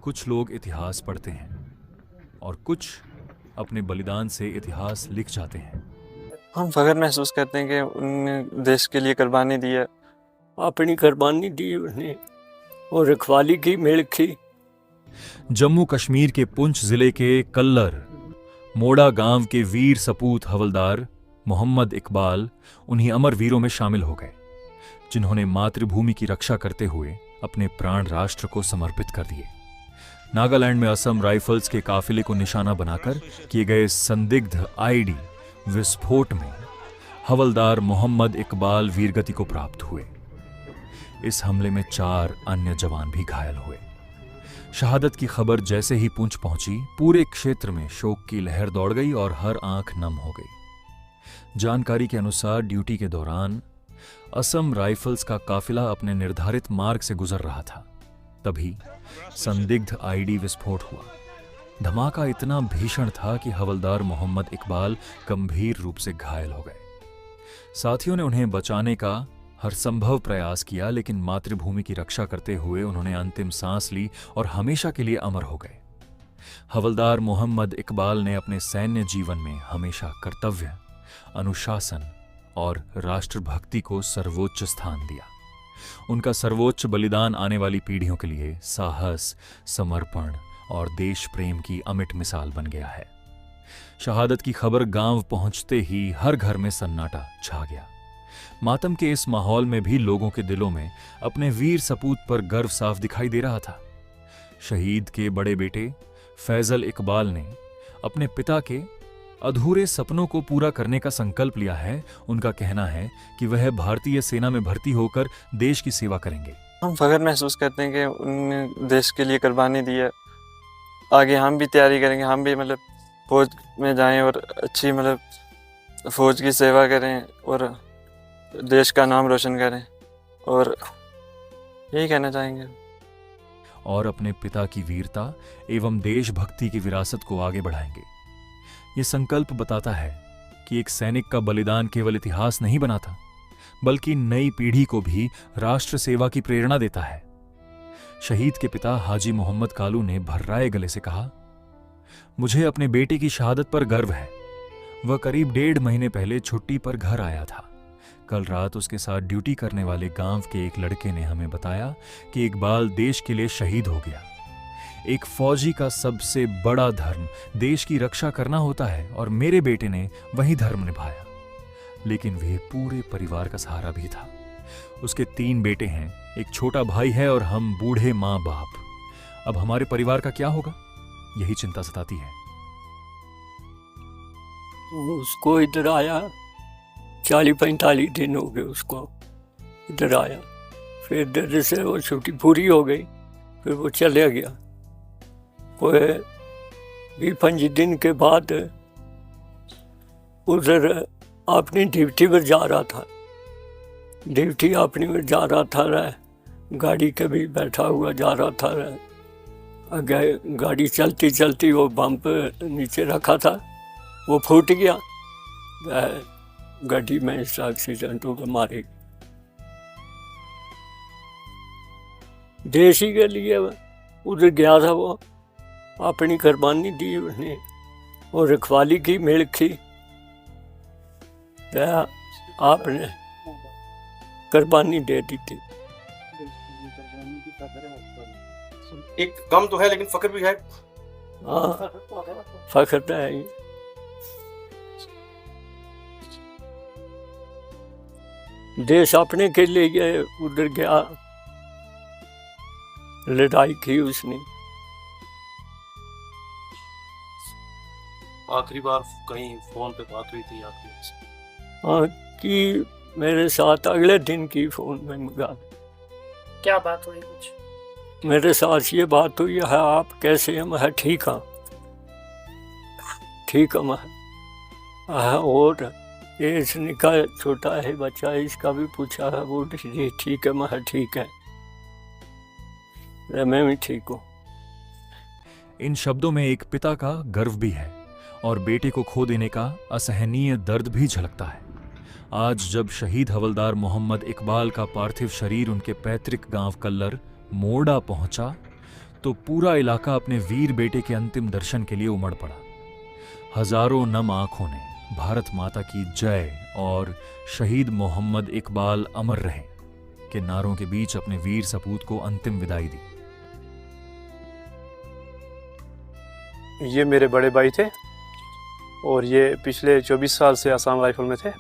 कुछ लोग इतिहास पढ़ते हैं और कुछ अपने बलिदान से इतिहास लिख जाते हैं। हम फख्र महसूस करते हैं कि उन्होंने देश के लिए कुर्बानी दी है। अपनी कुर्बानी दी उसने और रखवाली की, मेहनत की। जम्मू कश्मीर के पुंछ जिले के कल्लर मोड़ा गांव के वीर सपूत हवलदार मोहम्मद इकबाल उन्हीं अमर वीरों में शामिल हो गए जिन्होंने मातृभूमि की रक्षा करते हुए अपने प्राण राष्ट्र को समर्पित कर दिए। नागालैंड में असम राइफल्स के काफिले को निशाना बनाकर किए गए संदिग्ध आईडी विस्फोट में हवलदार मोहम्मद इकबाल वीरगति को प्राप्त हुए। इस हमले में 4 अन्य जवान भी घायल हुए। शहादत की खबर जैसे ही पुंछ पहुंची, पूरे क्षेत्र में शोक की लहर दौड़ गई और हर आंख नम हो गई। जानकारी के अनुसार ड्यूटी के दौरान असम राइफल्स का काफिला अपने निर्धारित मार्ग से गुजर रहा था, तभी संदिग्ध आईडी विस्फोट हुआ। धमाका इतना भीषण था कि हवलदार मोहम्मद इकबाल गंभीर रूप से घायल हो गए। साथियों ने उन्हें बचाने का हर संभव प्रयास किया, लेकिन मातृभूमि की रक्षा करते हुए उन्होंने अंतिम सांस ली और हमेशा के लिए अमर हो गए। हवलदार मोहम्मद इकबाल ने अपने सैन्य जीवन में हमेशा कर्तव्य, अनुशासन और राष्ट्रभक्ति को सर्वोच्च स्थान दिया। उनका सर्वोच्च बलिदान आने वाली पीढ़ियों के लिए साहस, समर्पण और देश प्रेम की अमिट मिसाल बन गया है। शहादत की खबर गांव पहुंचते ही हर घर में सन्नाटा छा गया। मातम के इस माहौल में भी लोगों के दिलों में अपने वीर सपूत पर गर्व साफ दिखाई दे रहा था। शहीद के बड़े बेटे फैजल इकबाल ने अपने पिता के अधूरे सपनों को पूरा करने का संकल्प लिया है। उनका कहना है कि वह भारतीय सेना में भर्ती होकर देश की सेवा करेंगे। हम फख्र महसूस करते हैं कि उन्होंने देश के लिए कुर्बानी दी है। आगे हम भी तैयारी करेंगे, हम भी फौज में जाएं और अच्छी फौज की सेवा करें और देश का नाम रोशन करें, और यही कहना चाहेंगे। और अपने पिता की वीरता एवं देशभक्ति की विरासत को आगे बढ़ाएंगे। ये संकल्प बताता है कि एक सैनिक का बलिदान केवल इतिहास नहीं बनाता, बल्कि नई पीढ़ी को भी राष्ट्र सेवा की प्रेरणा देता है। शहीद के पिता हाजी मोहम्मद कालू ने भर्राए गले से कहा, मुझे अपने बेटे की शहादत पर गर्व है। वह करीब 1.5 महीने पहले छुट्टी पर घर आया था। कल रात उसके साथ ड्यूटी करने वाले गांव के एक लड़के ने हमें बताया कि इकबाल देश के लिए शहीद हो गया। एक फौजी का सबसे बड़ा धर्म देश की रक्षा करना होता है और मेरे बेटे ने वही धर्म निभाया, लेकिन वह पूरे परिवार का सहारा भी था। उसके 3 बेटे हैं, एक छोटा भाई है और हम बूढ़े माँ बाप। अब हमारे परिवार का क्या होगा, यही चिंता सताती है। उसको इधर आया 40-45 दिन हो गए उसको इधर आया। फिर इधर से वो छुट्टी पूरी हो गई, फिर वो चले गया। कोई 20-25 दिन के बाद उधर अपनी ड्यूटी पर जा रहा था। ड्यूटी अपनी में जा रहा था, गाड़ी के भी बैठा हुआ जा रहा था। आगे गाड़ी चलती चलती वो बम्प नीचे रखा था, वो फूट गया। गाड़ी में इस एक्सीडेंट हो गया, मारे। देश ही के लिए उधर गया था, वो अपनी कुर्बानी दी उसने और रखवाली की, मेहनत की। आपने कुर्बानी दे दी थी। एक गम तो है लेकिन फख्र भी है। हाँ, फख्र तो है ही। देश अपने के लिए उधर गया, लड़ाई की उसने। आखिरी बार कहीं फोन पे बात हुई थी आपकी? हाँ, कि मेरे साथ अगले दिन की फोन में मंगा। क्या बात हुई? कुछ मेरे साथ ये बात हुई है, आप कैसे हैं? मैं ठीक हाँ, ठीक है मैं। और ये इसने का छोटा है बच्चा, इसका भी पूछा है, वो ठीक है मैं ठीक है, मैं भी ठीक हूँ। इन शब्दों में एक पिता का गर्व भी है और बेटे को खो देने का असहनीय दर्द भी झलकता है। आज जब शहीद हवलदार मोहम्मद इकबाल का पार्थिव शरीर उनके पैतृक गांव कल्लर मोड़ा पहुंचा, तो पूरा इलाका अपने वीर बेटे के अंतिम दर्शन के लिए उमड़ पड़ा। हजारों नम आंखों ने भारत माता की जय और शहीद मोहम्मद इकबाल अमर रहे के नारों के बीच अपने वीर सपूत को अंतिम विदाई दी। ये मेरे बड़े भाई थे और ये पिछले 24 साल से आसाम राइफल में थे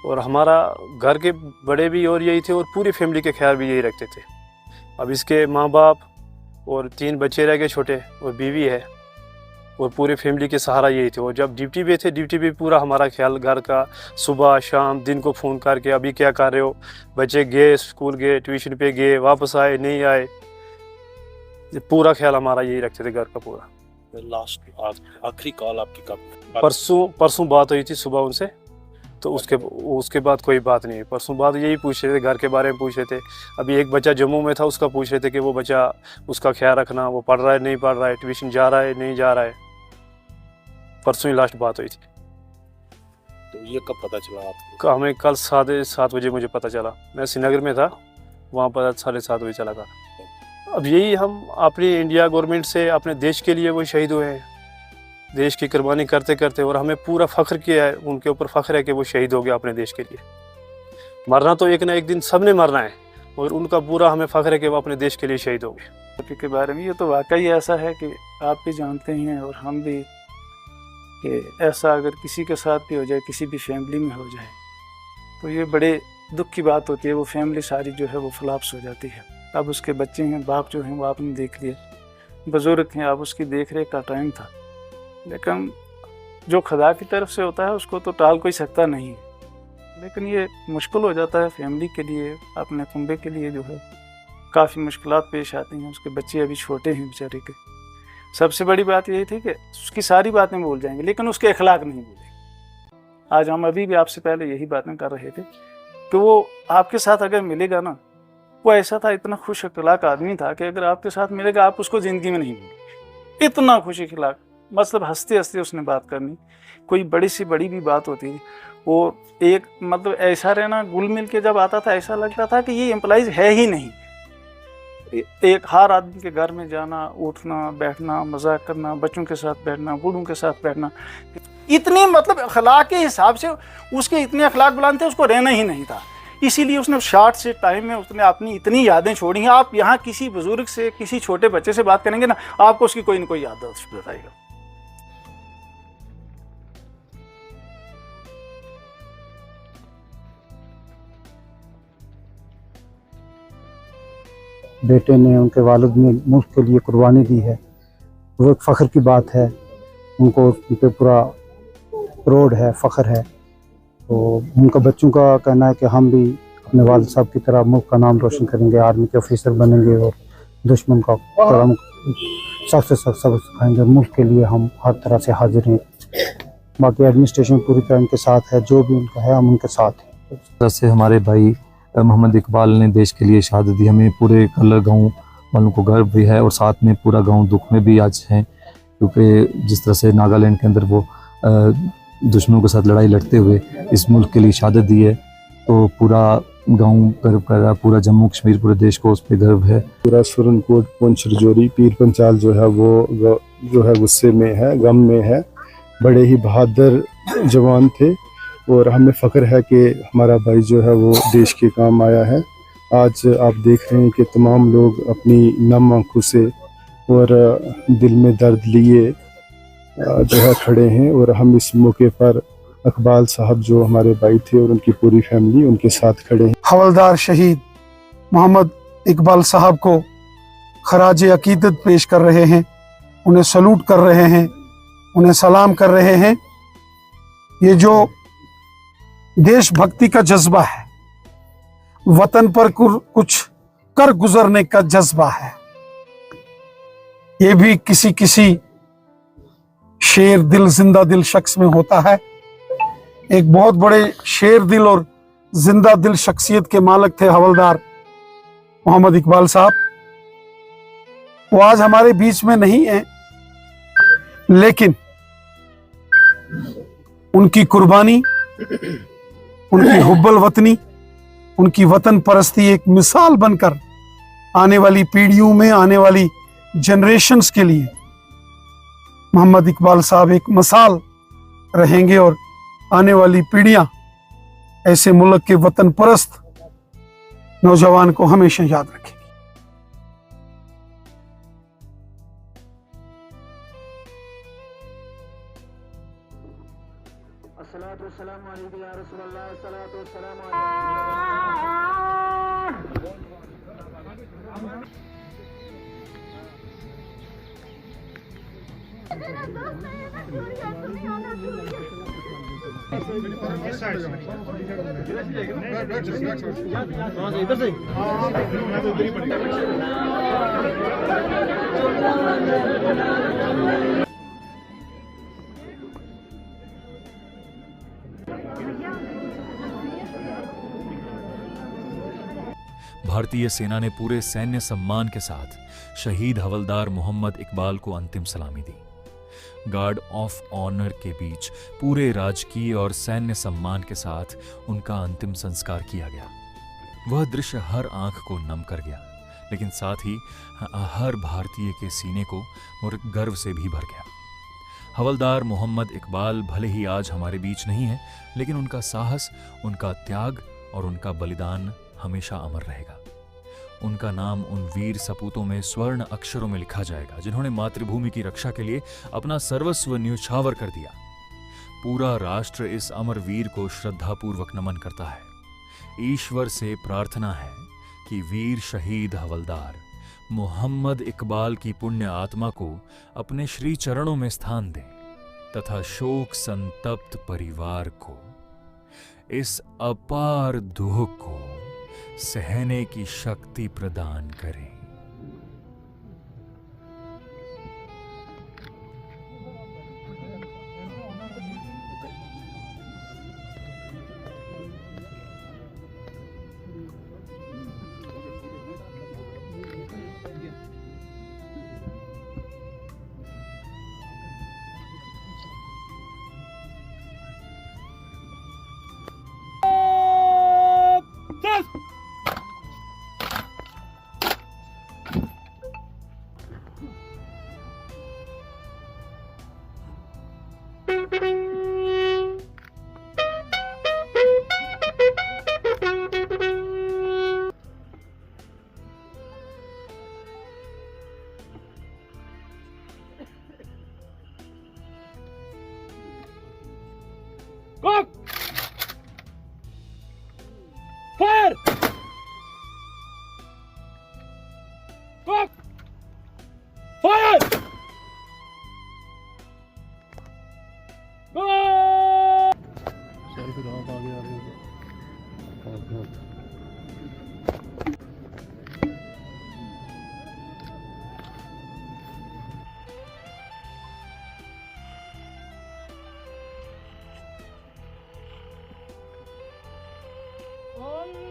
और हमारा घर के बड़े भी और यही थे और पूरी फैमिली के ख्याल भी यही रखते थे। अब इसके माँ बाप और 3 बच्चे रह गए छोटे और बीवी है और पूरी फैमिली के सहारा यही थे। और जब ड्यूटी पे थे, ड्यूटी पे पूरा हमारा ख्याल घर का, सुबह शाम दिन को फ़ोन करके अभी क्या कर रहे हो, बच्चे गए स्कूल गए, ट्यूशन पे गए, वापस आए नहीं आए, पूरा ख्याल हमारा यही रखते थे घर का पूरा। लास्ट आखिरी कॉल आपकी कब? परसों बात हुई थी सुबह उनसे, तो उसके बाद कोई बात नहीं। परसों बाद यही पूछ रहे थे, घर के बारे में पूछ रहे थे। अभी एक बच्चा जम्मू में था, उसका पूछ रहे थे कि वो बच्चा, उसका ख्याल रखना, वो पढ़ रहा है नहीं पढ़ रहा है, ट्यूशन जा रहा है नहीं जा रहा है। परसों ही लास्ट बात हुई थी। तो ये कब पता चला आपको? हमें कल 7:30 बजे मुझे पता चला। मैं श्रीनगर में था, वहाँ पर 7:30 बजे चला था। अब यही हम अपनी इंडिया गवर्नमेंट से अपने देश के लिए वो शहीद हुए हैं, देश की कुर्बानी करते करते, और हमें पूरा फ़ख्र किया है, उनके ऊपर फ़ख्र है कि वो शहीद हो गया अपने देश के लिए। मरना तो एक ना एक दिन सब ने मरना है और उनका पूरा हमें फ़ख्र है कि वो अपने देश के लिए शहीद हो गए। के बारे में ये तो वाकई ऐसा है कि आप भी जानते हैं और हम भी, कि ऐसा अगर किसी के साथ भी हो जाए, किसी भी फैमिली में हो जाए, तो ये बड़े दुख की बात होती है। वो फैमिली सारी जो है वो फ्लॉप्स हो जाती है। अब उसके बच्चे हैं, बाप जो हैं वो आपने देख लिए, बुज़ुर्ग हैं, अब उसकी देख रेख का टाइम था, लेकिन जो खुदा की तरफ से होता है उसको तो टाल कोई सकता नहीं है। लेकिन ये मुश्किल हो जाता है फैमिली के लिए, अपने कुंबे के लिए जो है काफ़ी मुश्किलात पेश आती हैं। उसके बच्चे अभी छोटे हैं बेचारे के। सबसे बड़ी बात यही थी कि उसकी सारी बातें भूल जाएंगे लेकिन उसके अखलाक नहीं भूलेंगे। आज हम अभी भी आपसे पहले यही बातें कर रहे थे कि वो आपके साथ अगर मिलेगा ना, वो ऐसा था, इतना खुश अखलाक आदमी था कि अगर आपके साथ मिलेगा आप उसको ज़िंदगी में नहीं भूलेंगे। इतना खुश अखलाक, मतलब हंसते हंसते उसने बात करनी, कोई बड़ी सी बड़ी भी बात होती और एक मतलब ऐसा रहना, घुल मिल के जब आता था ऐसा लगता था कि ये एम्प्लॉइज है ही नहीं। एक हर आदमी के घर में जाना, उठना, बैठना, मजाक करना, बच्चों के साथ बैठना, बूढ़ों के साथ बैठना, इतनी मतलब अखलाक के हिसाब से उसके इतने अखलाक बुलंद थे, उसको रहना ही नहीं था। इसीलिए उसने शॉर्ट से टाइम में उसने अपनी इतनी यादें छोड़ी हैं। आप यहाँ किसी बुजुर्ग से, किसी छोटे बच्चे से बात करेंगे ना, आपको उसकी कोई ना कोई याद बताएगा। बेटे ने, उनके वालिद ने मुल्क के लिए कुर्बानी दी है, वो एक फ़ख्र की बात है। उनको उन पर पूरा प्राउड है, फ़ख्र है। तो उनका बच्चों का कहना है कि हम भी अपने वालिद साहब की तरह मुल्क का नाम रोशन करेंगे, आर्मी के ऑफिसर बनेंगे और दुश्मन का कलम सख्त से सख्त सबक सिखाएंगे। मुल्क के लिए हम हर तरह से हाजिर हैं। बाकी एडमिनिस्ट्रेशन पूरी तरह उनके साथ है, जो भी उनका है हम उनके साथ हैं। तरह से हमारे भाई मोहम्मद इकबाल ने देश के लिए शहादत दी। हमें पूरे कल्लर गाँव वालों को गर्व भी है और साथ में पूरा गाँव दुख में भी आज हैं, क्योंकि जिस तरह से नागालैंड के अंदर वो दुश्मनों के साथ लड़ाई लड़ते हुए इस मुल्क के लिए शहादत दी है, तो पूरा गांव गर्व कर रहा है, पूरा जम्मू कश्मीर, पूरे देश को उस पर गर्व है। पूरा सुरनकोट, पुंछ, रजौरी, पीर पंचाल जो है वो जो है गुस्से में है, गम में है। बड़े ही बहादुर जवान थे और हमें फ़ख्र है कि हमारा भाई जो है वो देश के काम आया है। आज आप देख रहे हैं कि तमाम लोग अपनी नम आंखों से और दिल में दर्द लिए जो है खड़े हैं और हम इस मौके पर इकबाल साहब जो हमारे भाई थे और उनकी पूरी फैमिली उनके साथ खड़े हैं। हवलदार शहीद मोहम्मद इकबाल साहब को खराज अकीदत पेश कर रहे हैं, उन्हें सलूट कर रहे हैं, उन्हें सलाम कर रहे हैं। ये जो देशभक्ति का जज्बा है, वतन पर कुछ कर गुजरने का जज्बा है, ये भी किसी किसी शेर दिल, जिंदा दिल शख्स में होता है। एक बहुत बड़े शेर दिल और जिंदा दिल शख्सियत के मालिक थे हवलदार मोहम्मद इकबाल साहब। वो आज हमारे बीच में नहीं है, लेकिन उनकी कुर्बानी, उनकी हुब्बल वतनी, उनकी वतन परस्ती एक मिसाल बनकर आने वाली पीढ़ियों में, आने वाली जनरेशन्स के लिए मोहम्मद इकबाल साहब एक मिसाल रहेंगे और आने वाली पीढ़ियां ऐसे मुल्क के वतन परस्त नौजवान को हमेशा याद रखेंगी। भारतीय सेना ने पूरे सैन्य सम्मान के साथ शहीद हवलदार मोहम्मद इकबाल को अंतिम सलामी दी। गार्ड ऑफ ऑनर के बीच पूरे राजकीय और सैन्य सम्मान के साथ उनका अंतिम संस्कार किया गया। वह दृश्य हर आंख को नम कर गया, लेकिन साथ ही हर भारतीय के सीने को गर्व से भी भर गया। हवलदार मोहम्मद इकबाल भले ही आज हमारे बीच नहीं है, लेकिन उनका साहस, उनका त्याग और उनका बलिदान हमेशा अमर रहेगा। उनका नाम उन वीर सपूतों में स्वर्ण अक्षरों में लिखा जाएगा जिन्होंने मातृभूमि की रक्षा के लिए अपना सर्वस्व न्यौछावर कर दिया। पूरा राष्ट्र इस अमर वीर को श्रद्धापूर्वक नमन करता है। ईश्वर से प्रार्थना है कि वीर शहीद हवलदार मोहम्मद इकबाल की पुण्य आत्मा को अपने श्री चरणों में स्थान दें तथा शोक संतप्त परिवार को इस अपार दुख को सहने की शक्ति प्रदान करें। Fire! Fire! Om